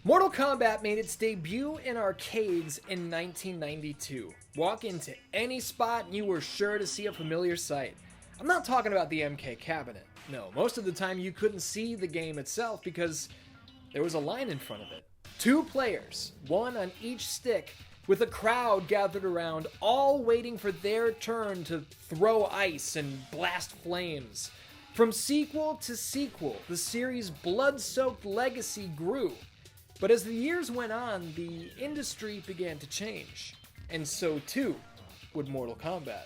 Mortal Kombat made its debut in arcades in 1992. Walk into any spot and you were sure to see a familiar sight. I'm not talking about the MK cabinet. No, most of the time you couldn't see the game itself because there was a line in front of it. 2 players, one on each stick, with a crowd gathered around, all waiting for their turn to throw ice and blast flames. From sequel to sequel, the series' blood-soaked legacy grew. But as the years went on, the industry began to change. And so too would Mortal Kombat.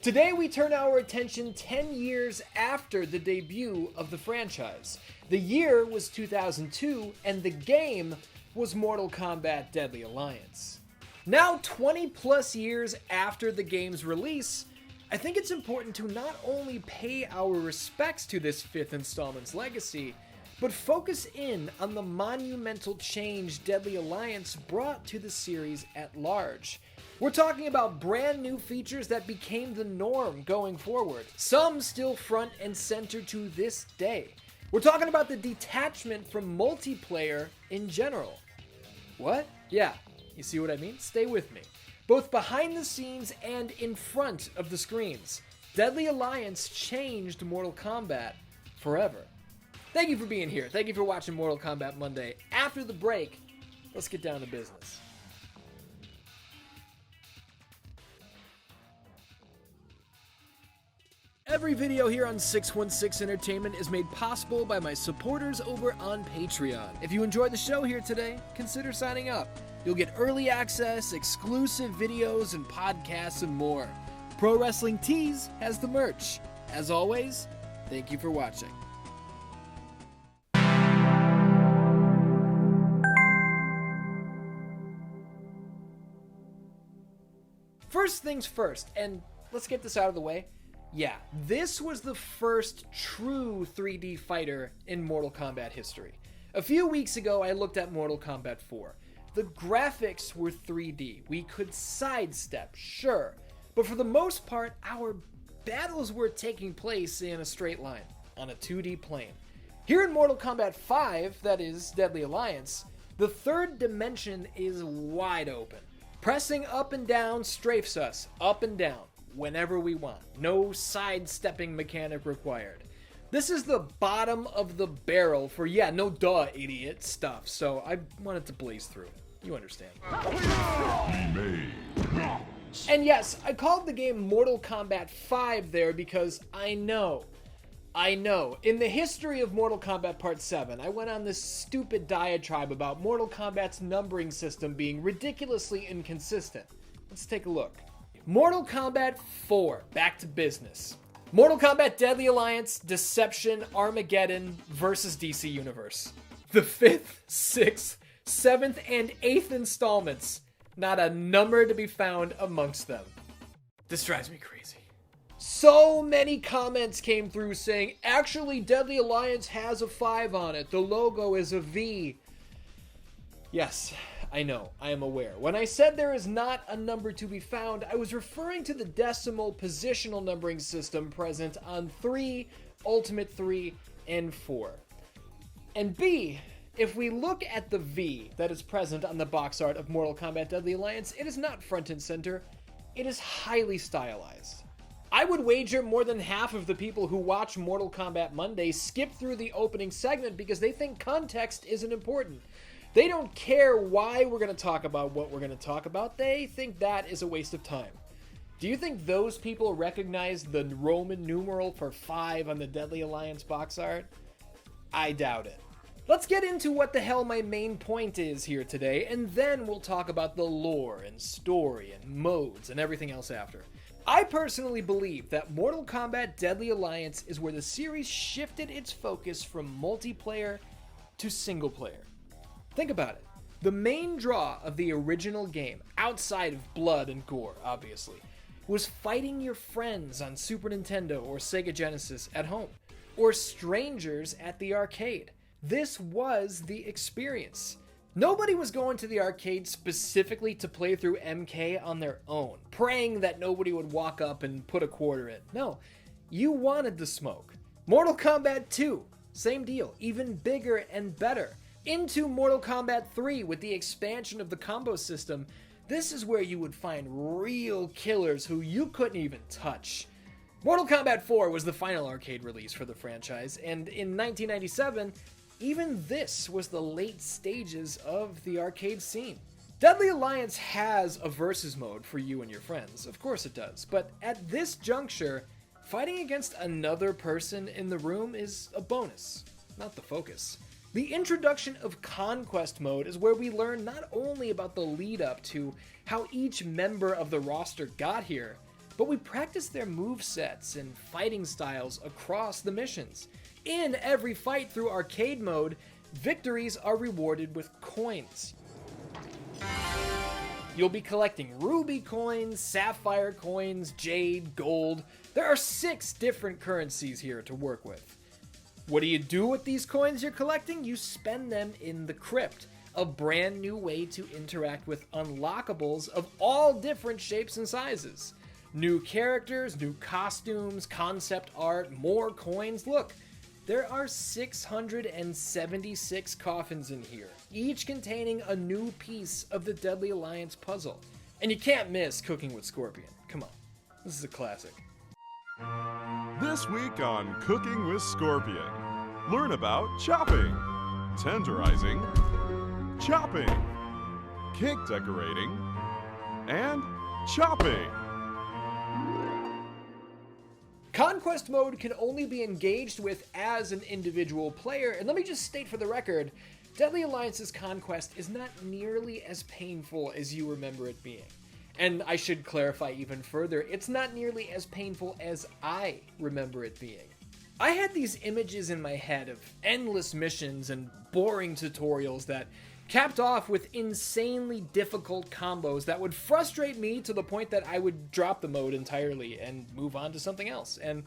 Today we turn our attention 10 years after the debut of the franchise. The year was 2002, and the game was Mortal Kombat Deadly Alliance. Now 20 plus years after the game's release, I think it's important to not only pay our respects to this 5th installment's legacy, but focus in on the monumental change Deadly Alliance brought to the series at large. We're talking about brand new features that became the norm going forward, some still front and center to this day. We're talking about the detachment from multiplayer in general. What? Yeah, you see what I mean? Stay with me. Both behind the scenes and in front of the screens, Deadly Alliance changed Mortal Kombat forever. Thank you for being here. Thank you for watching Mortal Kombat Monday. After the break, let's get down to business. Every video here on 616 Entertainment is made possible by my supporters over on Patreon. If you enjoyed the show here today, consider signing up. You'll get early access, exclusive videos and podcasts, and more. Pro Wrestling Tees has the merch. As always, thank you for watching. First things first, and let's get this out of the way. Yeah, this was the first true 3D fighter in Mortal Kombat history. A few weeks ago, I looked at Mortal Kombat 4. The graphics were 3D. We could sidestep, sure, but for the most part, our battles were taking place in a straight line, on a 2D plane. Here in Mortal Kombat 5, that is, Deadly Alliance, the third dimension is wide open. Pressing up and down strafes us, up and down, whenever we want. No sidestepping mechanic required. This is the bottom of the barrel for, yeah, no duh, idiot stuff, so I wanted to blaze through. You understand. And yes, I called the game Mortal Kombat 5 there because I know, in the history of Mortal Kombat Part 7, I went on this stupid diatribe about Mortal Kombat's numbering system being ridiculously inconsistent. Let's take a look. Mortal Kombat 4, back to business. Mortal Kombat Deadly Alliance, Deception, Armageddon versus DC Universe. The 5th, 6th, 7th, and 8th installments. Not a number to be found amongst them. This drives me crazy. So many comments came through saying, actually, Deadly Alliance has a 5 on it. The logo is a V. Yes, I know, I am aware. When I said there is not a number to be found, I was referring to the decimal positional numbering system present on 3, Ultimate 3, and 4. And B, if we look at the V that is present on the box art of Mortal Kombat Deadly Alliance, it is not front and center, it is highly stylized. I would wager more than half of the people who watch Mortal Kombat Monday skip through the opening segment because they think context isn't important. They don't care why we're going to talk about what we're going to talk about. They think that is a waste of time. Do you think those people recognize the Roman numeral for 5 on the Deadly Alliance box art? I doubt it. Let's get into what the hell my main point is here today, and then we'll talk about the lore and story and modes and everything else after. I personally believe that Mortal Kombat Deadly Alliance is where the series shifted its focus from multiplayer to single player. Think about it. The main draw of the original game, outside of blood and gore, obviously, was fighting your friends on Super Nintendo or Sega Genesis at home, or strangers at the arcade. This was the experience. Nobody was going to the arcade specifically to play through MK on their own, praying that nobody would walk up and put a quarter in. No, you wanted the smoke. Mortal Kombat 2, same deal, even bigger and better. into Mortal Kombat 3 with the expansion of the combo system. This is where you would find real killers who you couldn't even touch. Mortal Kombat 4 was the final arcade release for the franchise, and in 1997, even this was the late stages of the arcade scene. Deadly Alliance has a versus mode for you and your friends, of course it does, but at this juncture, fighting against another person in the room is a bonus, not the focus. The introduction of Conquest Mode is where we learn not only about the lead up to how each member of the roster got here, but we practice their movesets and fighting styles across the missions. In every fight through Arcade Mode, victories are rewarded with coins. You'll be collecting ruby coins, sapphire coins, jade, gold. There are 6 different currencies here to work with. What do you do with these coins you're collecting? You spend them in the crypt, a brand new way to interact with unlockables of all different shapes and sizes. New characters, new costumes, concept art, more coins. Look, there are 676 coffins in here, each containing a new piece of the Deadly Alliance puzzle. And you can't miss Cooking with Scorpion. Come on, this is a classic. This week on Cooking with Scorpion, learn about chopping, tenderizing, chopping, cake decorating, and chopping. Conquest Mode can only be engaged with as an individual player, and let me just state for the record, Deadly Alliance's Conquest is not nearly as painful as you remember it being. And I should clarify even further, it's not nearly as painful as I remember it being. I had these images in my head of endless missions and boring tutorials that capped off with insanely difficult combos that would frustrate me to the point that I would drop the mode entirely and move on to something else. And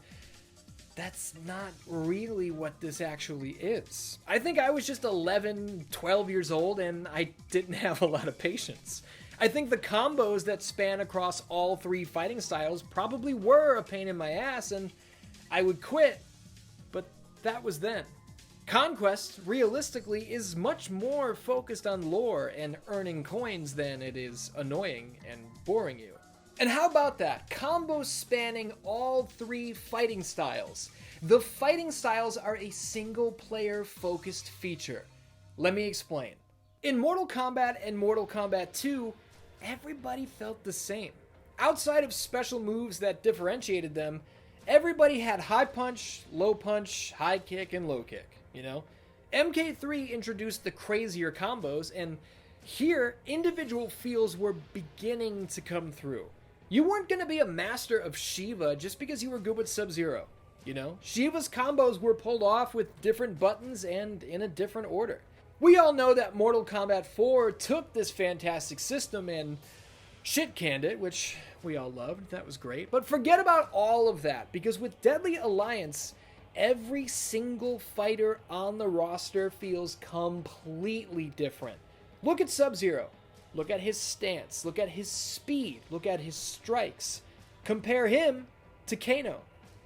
that's not really what this actually is. I think I was just 11, 12 years old and I didn't have a lot of patience. I think the combos that span across all 3 fighting styles probably were a pain in my ass and I would quit, but that was then. Conquest, realistically, is much more focused on lore and earning coins than it is annoying and boring you. And how about that? Combos spanning all 3 fighting styles. The fighting styles are a single player focused feature. Let me explain. In Mortal Kombat and Mortal Kombat 2, everybody felt the same. Outside of special moves that differentiated them, everybody had high punch, high kick, and low kick, you know? MK3 introduced the crazier combos, and here, individual feels were beginning to come through. You weren't going to be a master of Shiva just because you were good with Sub-Zero, you know? Shiva's combos were pulled off with different buttons and in a different order. We all know that Mortal Kombat 4 took this fantastic system and shit-canned it, which we all loved. That was great. But forget about all of that, because with Deadly Alliance, every single fighter on the roster feels completely different. Look at Sub-Zero. Look at his stance. Look at his speed. Look at his strikes. Compare him to Kano.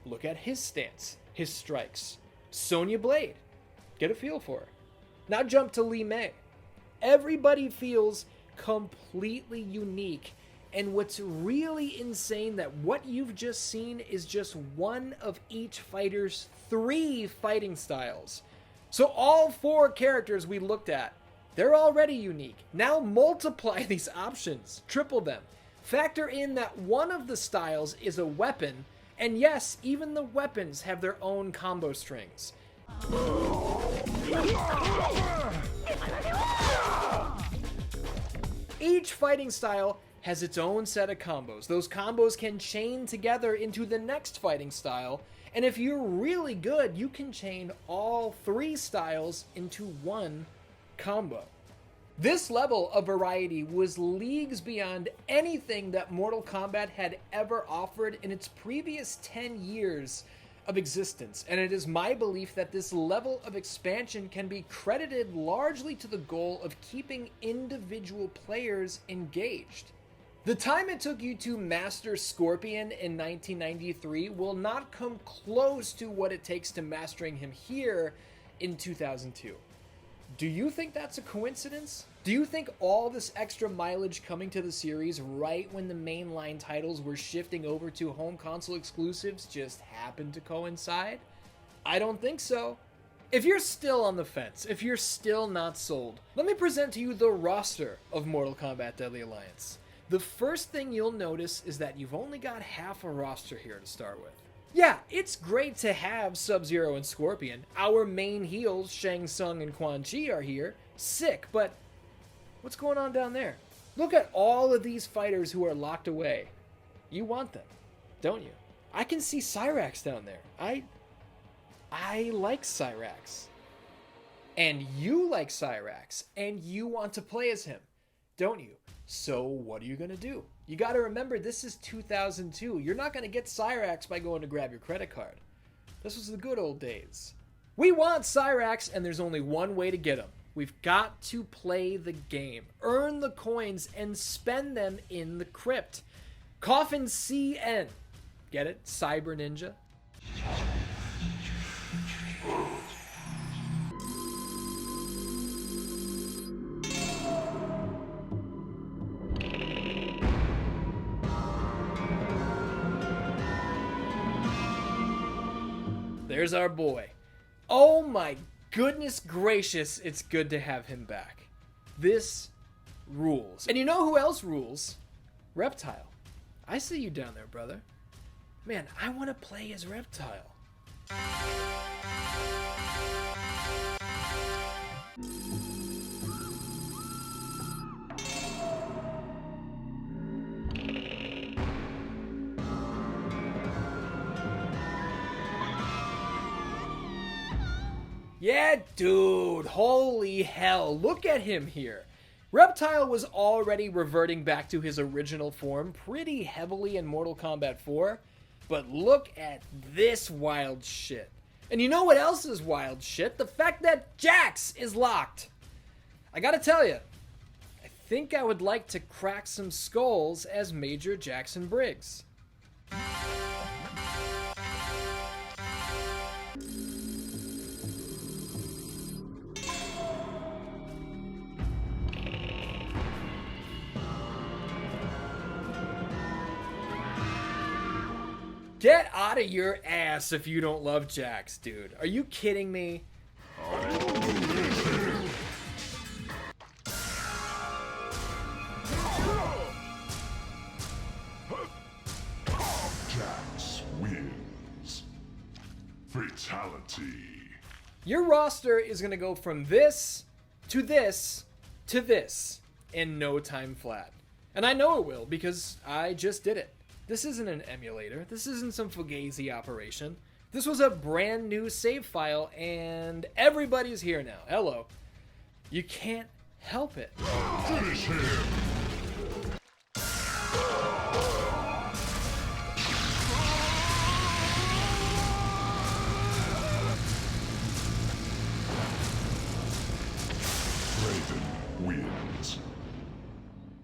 Look at his stance, his strikes. Sonya Blade. Get a feel for her. Now jump to Li Mei. Everybody feels completely unique, and what's really insane that what you've just seen is just one of each fighter's 3 fighting styles. So all 4 characters we looked at, they're already unique. Now multiply these options, triple them. Factor in that one of the styles is a weapon, and yes, even the weapons have their own combo strings. Each fighting style has its own set of combos. Those combos can chain together into the next fighting style, and if you're really good, you can chain all 3 styles into one combo. This level of variety was leagues beyond anything that Mortal Kombat had ever offered in its previous 10 years of existence, and it is my belief that this level of expansion can be credited largely to the goal of keeping individual players engaged. The time it took you to master Scorpion in 1993 will not come close to what it takes to mastering him here in 2002. Do you think that's a coincidence? Do you think all this extra mileage coming to the series right when the mainline titles were shifting over to home console exclusives just happened to coincide? I don't think so. If you're still on the fence, if you're still not sold, let me present to you the roster of Mortal Kombat Deadly Alliance. The first thing you'll notice is that you've only got half a roster here to start with. Yeah, it's great to have Sub-Zero and Scorpion. Our main heels, Shang Tsung and Quan Chi, are here. Sick, but what's going on down there? Look at all of these fighters who are locked away. You want them, don't you? I can see Cyrax down there. I like Cyrax. And you like Cyrax, and you want to play as him, don't you? So what are you going to do? You got to remember, this is 2002. You're not going to get Cyrax by going to grab your credit card. This was the good old days. We want Cyrax, and there's only one way to get him. We've got to play the game, earn the coins, and spend them in the crypt. Coffin CN. Get it? Cyber Ninja. There's our boy. Oh my goodness gracious, it's good to have him back. This rules. And you know who else rules? Reptile. I see you down there, brother. Man, I want to play as Reptile. Yeah, dude, holy hell, look at him here. Reptile was already reverting back to his original form pretty heavily in Mortal Kombat 4, but look at this wild shit. And you know what else is wild shit? The fact that Jax is locked. I gotta tell you, I think I would like to crack some skulls as Major Jackson Briggs. Get out of your ass if you don't love Jax, dude. Are you kidding me? Jax wins. Fatality. Your roster is going to go from this to this to this in no time flat. And I know it will because I just did it. This isn't an emulator. This isn't some Fugazi operation. This was a brand new save file, and everybody's here now. Hello. You can't help it. Finish him. Raiden wins.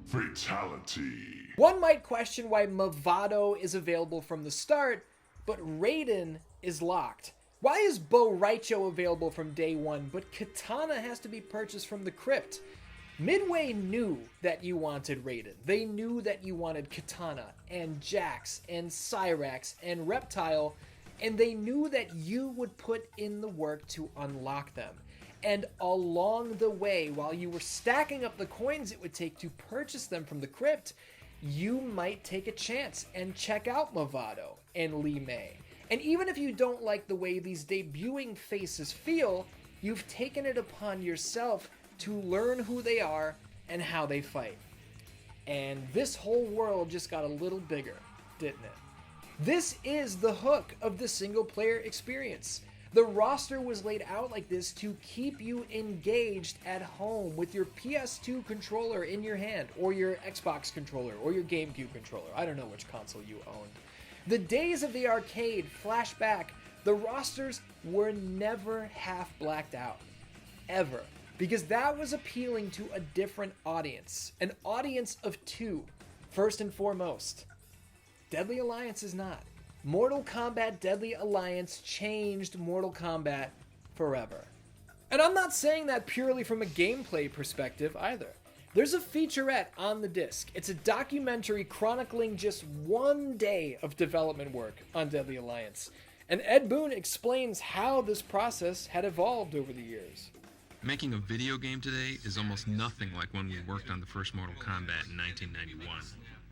Fatality. One might question why Movado is available from the start, but Raiden is locked. Why is Bo Raicho available from day one, but Katana has to be purchased from the crypt? Midway knew that you wanted Raiden. They knew that you wanted Katana, and Jax, and Cyrax, and Reptile, and they knew that you would put in the work to unlock them. And along the way, while you were stacking up the coins it would take to purchase them from the crypt, you might take a chance and check out Movado and Li Mei. And even if you don't like the way these debuting faces feel, you've taken it upon yourself to learn who they are and how they fight. And this whole world just got a little bigger, didn't it? This is the hook of the single player experience. The roster was laid out like this to keep you engaged at home with your PS2 controller in your hand, or your Xbox controller, or your GameCube controller. I don't know which console you owned. The days of the arcade flash back. The rosters were never half blacked out. Ever. Because that was appealing to a different audience. An audience of two, first and foremost. Deadly Alliance is not. Mortal Kombat Deadly Alliance changed Mortal Kombat forever. And I'm not saying that purely from a gameplay perspective either. There's a featurette on the disc. It's a documentary chronicling just one day of development work on Deadly Alliance. And Ed Boon explains how this process had evolved over the years. Making a video game today is almost nothing like when we worked on the first Mortal Kombat in 1991.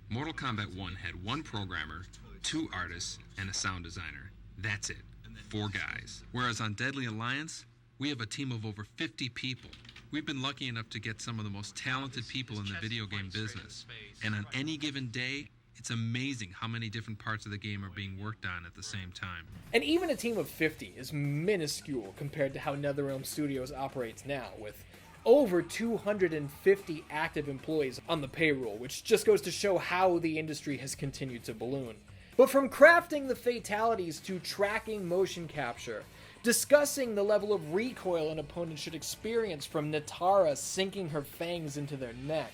Mortal Kombat 1 had one programmer, 2 artists, and a sound designer. That's it. 4 guys. Whereas on Deadly Alliance, we have a team of over 50 people. We've been lucky enough to get some of the most talented people in the video game business. And on any given day, it's amazing how many different parts of the game are being worked on at the same time. And even a team of 50 is minuscule compared to how NetherRealm Studios operates now, with over 250 active employees on the payroll, which just goes to show how the industry has continued to balloon. But from crafting the fatalities to tracking motion capture, discussing the level of recoil an opponent should experience from Natara sinking her fangs into their neck,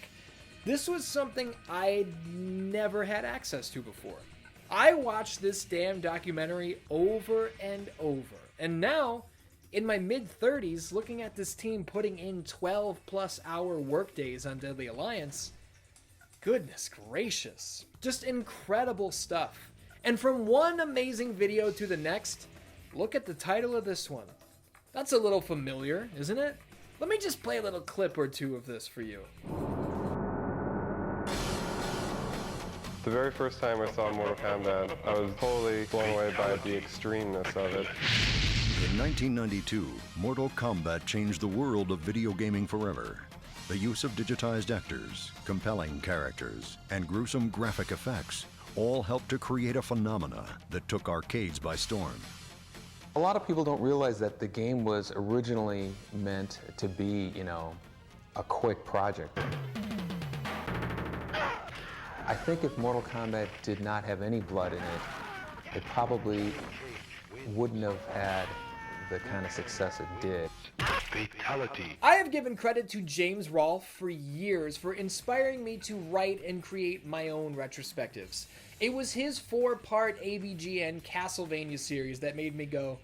this was something I'd never had access to before. I watched this damn documentary over and over, and now, in my mid-30s, looking at this team putting in 12-plus hour workdays on Deadly Alliance, goodness gracious, just incredible stuff. And from one amazing video to the next, look at the title of this one. That's a little familiar, isn't it? Let me just play a little clip or two of this for you. The very first time I saw Mortal Kombat, I was totally blown away by the extremeness of it. In 1992, Mortal Kombat changed the world of video gaming forever. The use of digitized actors, compelling characters, and gruesome graphic effects all helped to create a phenomena that took arcades by storm. A lot of people don't realize that the game was originally meant to be, a quick project. I think if Mortal Kombat did not have any blood in it, it probably wouldn't have had the kind of success it did. Fatality. I have given credit to James Rolfe for years for inspiring me to write and create my own retrospectives. It was his 4-part AVGN Castlevania series that made me go,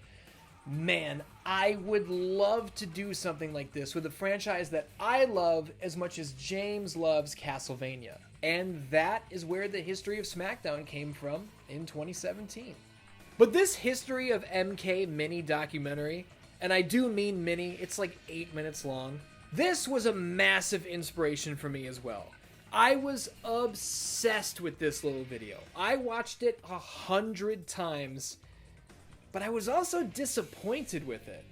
man, I would love to do something like this with a franchise that I love as much as James loves Castlevania. And that is where the History of SmackDown came from in 2017. But this History of MK mini documentary, and I do mean mini, it's like 8 minutes long, this was a massive inspiration for me as well. I was obsessed with this little video. I watched it 100 times, but I was also disappointed with it.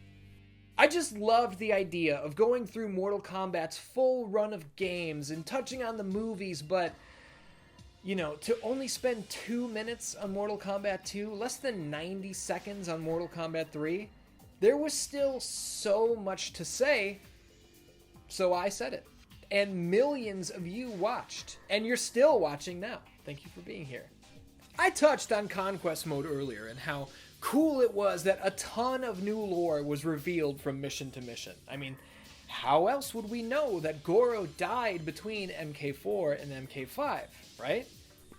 I just loved the idea of going through Mortal Kombat's full run of games and touching on the movies, but, to only spend 2 minutes on Mortal Kombat 2, less than 90 seconds on Mortal Kombat 3, there was still so much to say, so I said it. And millions of you watched, and you're still watching now. Thank you for being here. I touched on Conquest Mode earlier and how cool it was that a ton of new lore was revealed from mission to mission. I mean, how else would we know that Goro died between MK4 and MK5, right?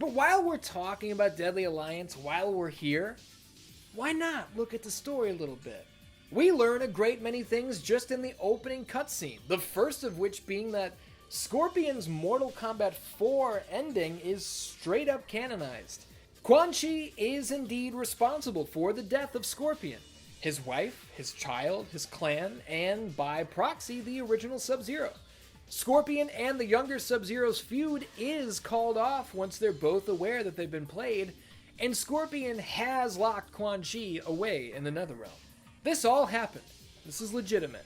But while we're talking about Deadly Alliance, while we're here, why not look at the story a little bit? We learn a great many things just in the opening cutscene, the first of which being that Scorpion's Mortal Kombat 4 ending is straight up canonized. Quan Chi is indeed responsible for the death of Scorpion, his wife, his child, his clan, and by proxy, the original Sub-Zero. Scorpion and the younger Sub-Zero's feud is called off once they're both aware that they've been played, and Scorpion has locked Quan Chi away in the Netherrealm. This all happened. This is legitimate.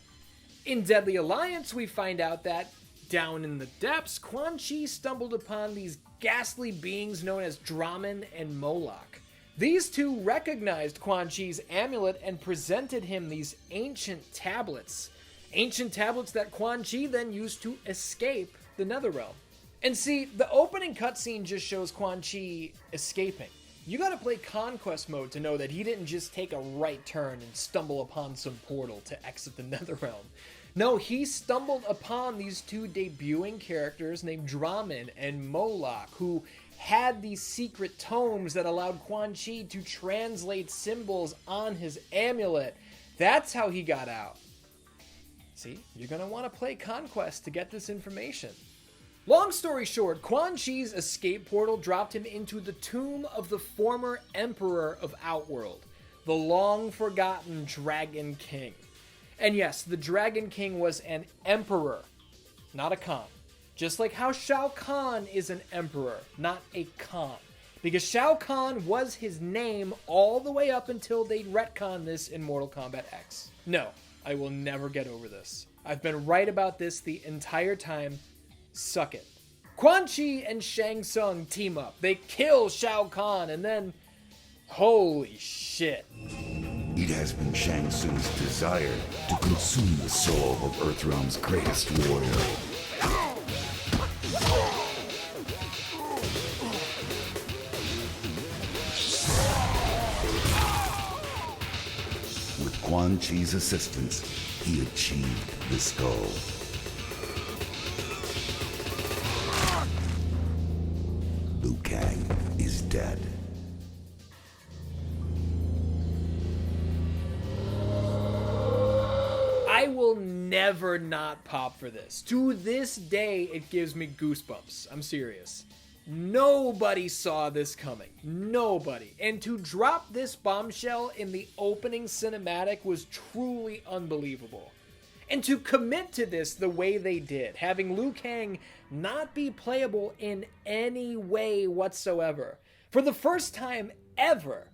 In Deadly Alliance, we find out that, down in the depths, Quan Chi stumbled upon these ghastly beings known as Draman and Moloch. These two recognized Quan Chi's amulet and presented him these ancient tablets. Ancient tablets that Quan Chi then used to escape the Netherrealm. And see, the opening cutscene just shows Quan Chi escaping. You gotta play Conquest Mode to know that he didn't just take a right turn and stumble upon some portal to exit the Netherrealm. No, he stumbled upon these two debuting characters named Draman and Moloch, who had these secret tomes that allowed Quan Chi to translate symbols on his amulet. That's how he got out. See, you're going to want to play Conquest to get this information. Long story short, Quan Chi's escape portal dropped him into the tomb of the former Emperor of Outworld, the long-forgotten Dragon King. And yes, the Dragon King was an emperor, not a Khan. Just like how Shao Kahn is an emperor, not a Khan. Because Shao Kahn was his name all the way up until they retconned this in Mortal Kombat X. No, I will never get over this. I've been right about this the entire time. Suck it. Quan Chi and Shang Tsung team up. They kill Shao Kahn and then... holy shit. It has been Shang Tsung's desire to consume the soul of Earthrealm's greatest warrior. With Quan Chi's assistance, he achieved this goal. Liu Kang is dead. I will never not pop for this. To this day, it gives me goosebumps. I'm serious. Nobody saw this coming. Nobody. And to drop this bombshell in the opening cinematic was truly unbelievable. And to commit to this the way they did, having Liu Kang not be playable in any way whatsoever. For the first time ever,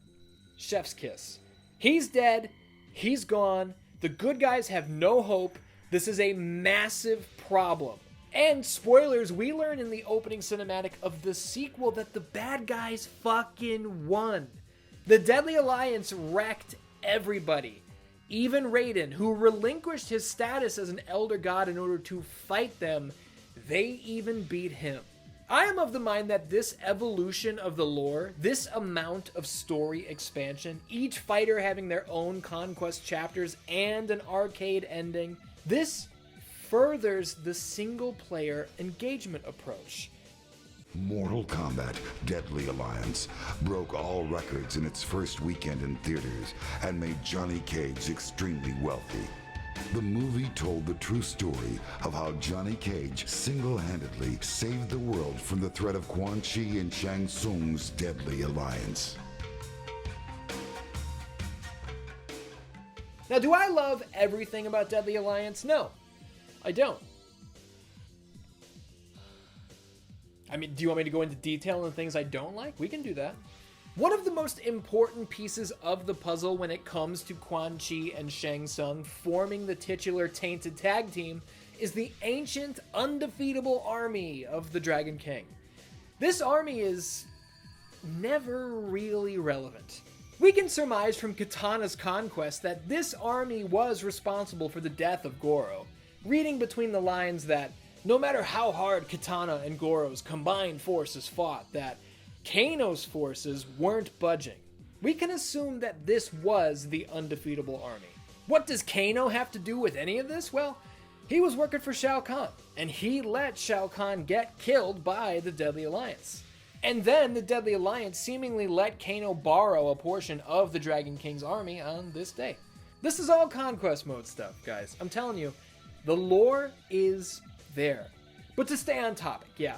chef's kiss. He's dead. He's gone. The good guys have no hope. This is a massive problem. And spoilers, we learn in the opening cinematic of the sequel that the bad guys fucking won. The Deadly Alliance wrecked everybody. Even Raiden, who relinquished his status as an Elder God in order to fight them, they even beat him. I am of the mind that this evolution of the lore, this amount of story expansion, each fighter having their own conquest chapters and an arcade ending, this furthers the single-player engagement approach. Mortal Kombat Deadly Alliance broke all records in its first weekend in theaters and made Johnny Cage extremely wealthy. The movie told the true story of how Johnny Cage single-handedly saved the world from the threat of Quan Chi and Shang Tsung's Deadly Alliance. Now, do I love everything about Deadly Alliance? No, I don't. I mean, do you want me to go into detail on the things I don't like? We can do that. One of the most important pieces of the puzzle when it comes to Quan Chi and Shang Tsung forming the titular Tainted Tag Team is the ancient, undefeatable army of the Dragon King. This army is never really relevant. We can surmise from Kitana's conquest that this army was responsible for the death of Goro, reading between the lines that no matter how hard Kitana and Goro's combined forces fought, that Kano's forces weren't budging. We can assume that this was the undefeatable army. What does Kano have to do with any of this? Well, he was working for Shao Kahn, and he let Shao Kahn get killed by the Deadly Alliance. And then the Deadly Alliance seemingly let Kano borrow a portion of the Dragon King's army on this day. This is all conquest mode stuff, guys. I'm telling you, the lore is there. But to stay on topic, yeah,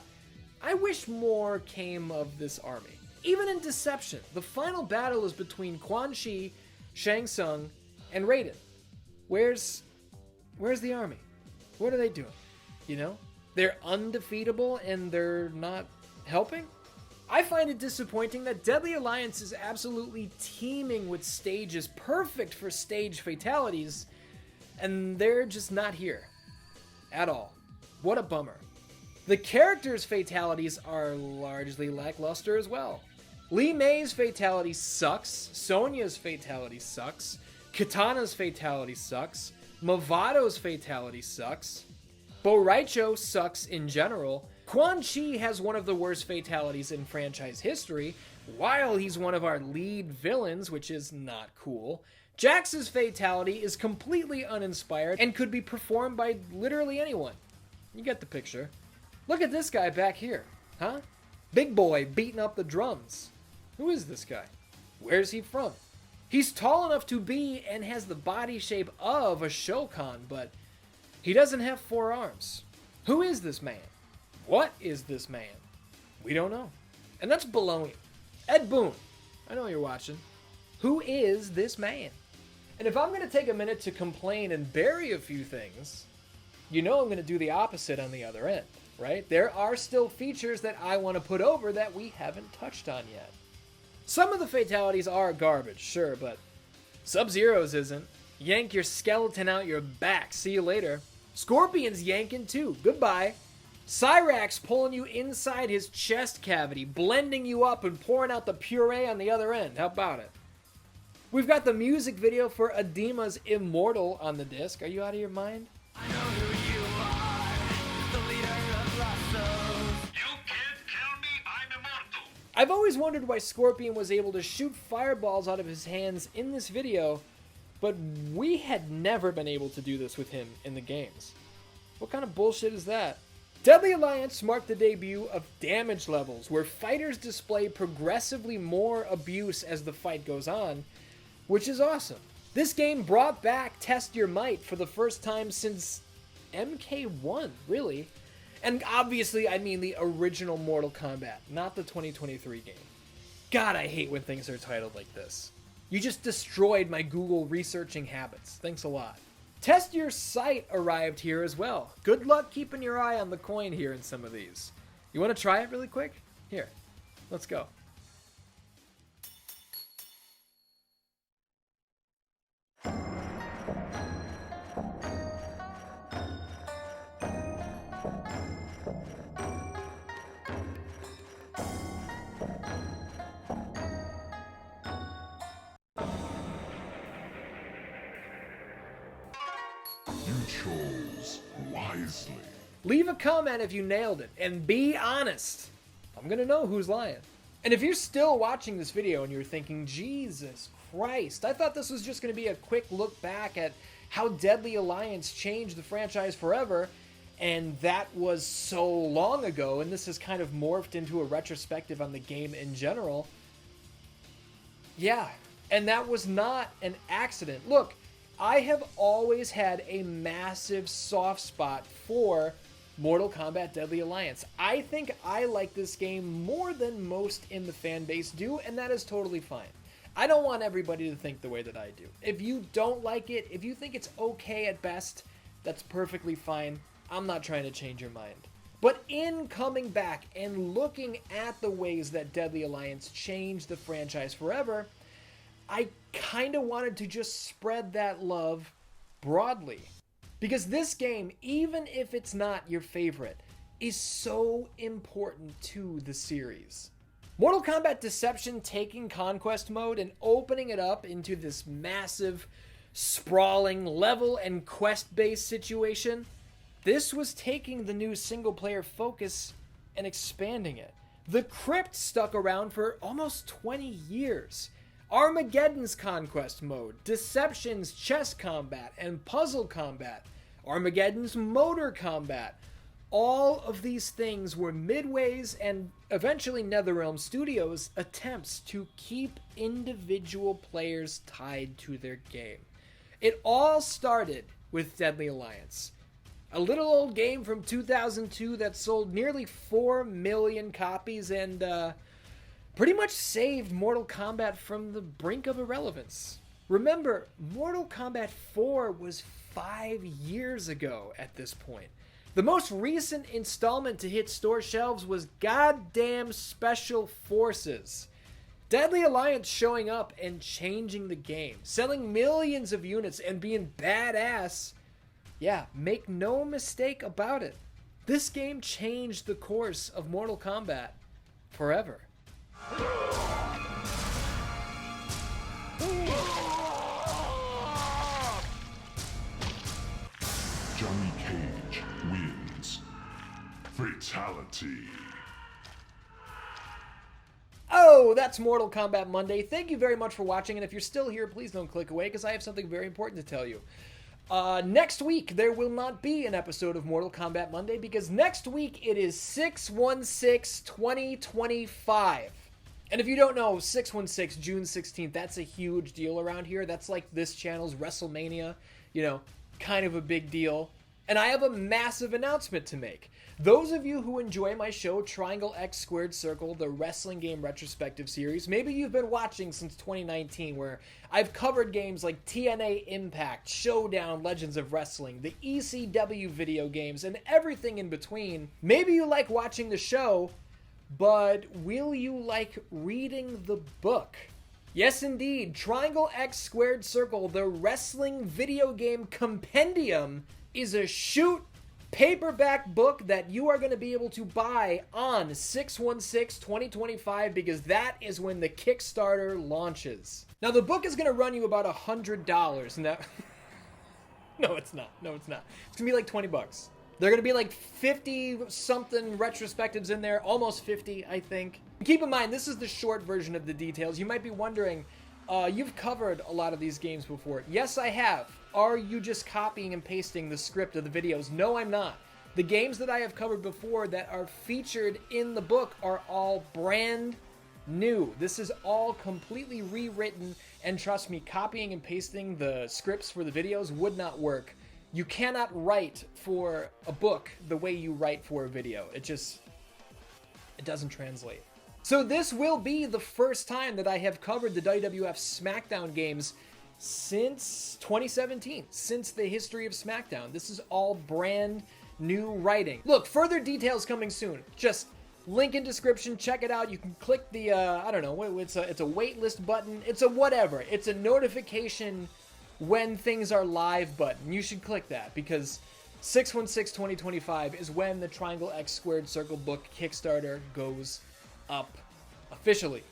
I wish more came of this army. Even in Deception, the final battle is between Quan Chi, Shang Tsung, and Raiden. Where's the army? What are they doing? You know? They're undefeatable and they're not helping? I find it disappointing that Deadly Alliance is absolutely teeming with stages perfect for stage fatalities, and they're just not here. At all. What a bummer. The characters' fatalities are largely lackluster as well. Li Mei's fatality sucks, Sonya's fatality sucks, Kitana's fatality sucks, Mavado's fatality sucks, Bo Raicho sucks in general, Quan Chi has one of the worst fatalities in franchise history, while he's one of our lead villains, which is not cool. Jax's fatality is completely uninspired and could be performed by literally anyone. You get the picture. Look at this guy back here, huh? Big boy beating up the drums. Who is this guy? Where's he from? He's tall enough to be and has the body shape of a Shokan, but He doesn't have 4 arms. Who is this man? What is this man? We don't know. And that's baloney. Ed Boon, I know you're watching. Who is this man? And if I'm going to take a minute to complain and bury a few things, you know I'm going to do the opposite on the other end, right? There are still features that I want to put over that we haven't touched on yet. Some of the fatalities are garbage, sure, but Sub-Zero's isn't. Yank your skeleton out your back. See you later. Scorpion's yanking too. Goodbye. Cyrax pulling you inside his chest cavity, blending you up and pouring out the puree on the other end. How about it? We've got the music video for Adima's Immortal on the disc. Are you out of your mind? I know who you are, the leader of Lost Souls. You can't kill me, I'm immortal. I've always wondered why Scorpion was able to shoot fireballs out of his hands in this video, but we had never been able to do this with him in the games. What kind of bullshit is that? Deadly Alliance marked the debut of damage levels, where fighters display progressively more abuse as the fight goes on, which is awesome. This game brought back Test Your Might for the first time since MK1, really. And obviously, I mean the original Mortal Kombat, not the 2023 game. God, I hate when things are titled like this. You just destroyed my Google researching habits. Thanks a lot. Test Your Sight arrived here as well. Good luck keeping your eye on the coin here in some of these. You want to try it really quick? Here, let's go. You chose wisely. Leave a comment if you nailed it, and be honest. I'm gonna know who's lying. And if you're still watching this video and you're thinking, Jesus Christ, I thought this was just gonna be a quick look back at how Deadly Alliance changed the franchise forever, and that was so long ago, and this has kind of morphed into a retrospective on the game in general. Yeah, and that was not an accident. Look, I have always had a massive soft spot for Mortal Kombat Deadly Alliance. I think I like this game more than most in the fan base do, and that is totally fine. I don't want everybody to think the way that I do. If you don't like it, if you think it's okay at best, that's perfectly fine. I'm not trying to change your mind. But in coming back and looking at the ways that Deadly Alliance changed the franchise forever, I kind of wanted to just spread that love broadly. Because this game, even if it's not your favorite, is so important to the series. Mortal Kombat Deception taking Conquest mode and opening it up into this massive, sprawling level and quest-based situation, this was taking the new single-player focus and expanding it. The Crypt stuck around for almost 20 years. Armageddon's Conquest mode, Deception's chess combat and puzzle combat, Armageddon's motor combat. All of these things were Midway's and eventually NetherRealm Studios' attempts to keep individual players tied to their game. It all started with Deadly Alliance, a little old game from 2002 that sold nearly 4 million copies and pretty much saved Mortal Kombat from the brink of irrelevance. Remember, Mortal Kombat 4 was 5 years ago at this point. The most recent installment to hit store shelves was goddamn Special Forces. Deadly Alliance showing up and changing the game, selling millions of units and being badass. Yeah, make no mistake about it. This game changed the course of Mortal Kombat forever. Johnny Cage wins. Fatality. Oh, that's Mortal Kombat Monday. Thank you very much for watching, and if you're still here, please don't click away, because I have something very important to tell you. Next week, there will not be an episode of Mortal Kombat Monday, because next week it is 6/16/2025. And if you don't know, 6/16, June 16th, that's a huge deal around here. That's like this channel's WrestleMania, you know, kind of a big deal. And I have a massive announcement to make. Those of you who enjoy my show, Triangle X Squared Circle, the wrestling game retrospective series, maybe you've been watching since 2019, where I've covered games like TNA Impact, Showdown, Legends of Wrestling, the ECW video games, and everything in between. Maybe you like watching the show, but will you like reading the book? Yes, indeed, Triangle X Squared Circle, the wrestling video game compendium, is a paperback book that you are going to be able to buy on 6/16/2025 because that is when the Kickstarter launches. Now, the book is going to run you about $100. Now, no, it's not. No, it's not. It's going to be like $20. There are going to be like 50-something retrospectives in there, almost 50, I think. Keep in mind, this is the short version of the details. You might be wondering, you've covered a lot of these games before. Yes, I have. Are you just copying and pasting the script of the videos? No, I'm not. The games that I have covered before that are featured in the book are all brand new. This is all completely rewritten, and trust me, copying and pasting the scripts for the videos would not work. You cannot write for a book the way you write for a video. It doesn't translate. So this will be the first time that I have covered the WWF SmackDown games since 2017, since the history of SmackDown. This is all brand new writing. Look, further details coming soon. Just link in description, check it out. You can click the, I don't know, it's a waitlist button. It's a whatever. It's a notification when things are live button. You should click that because 6/16/2025 is when the Triangle X Squared Circle book Kickstarter goes up officially.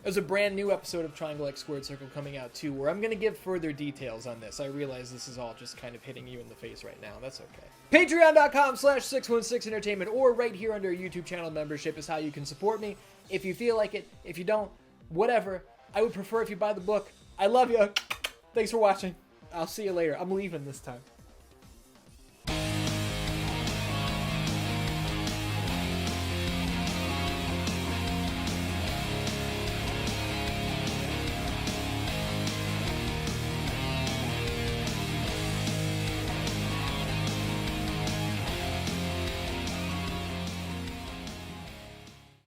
There's a brand new episode of Triangle X Squared Circle coming out too, where I'm going to give further details on this. I realize this is all just kind of hitting you in the face right now. That's okay. Patreon.com/616entertainment or right here under YouTube channel membership is how you can support me. If you feel like it, if you don't, whatever. I would prefer if you buy the book. I love you. Thanks for watching. I'll see you later. I'm leaving this time.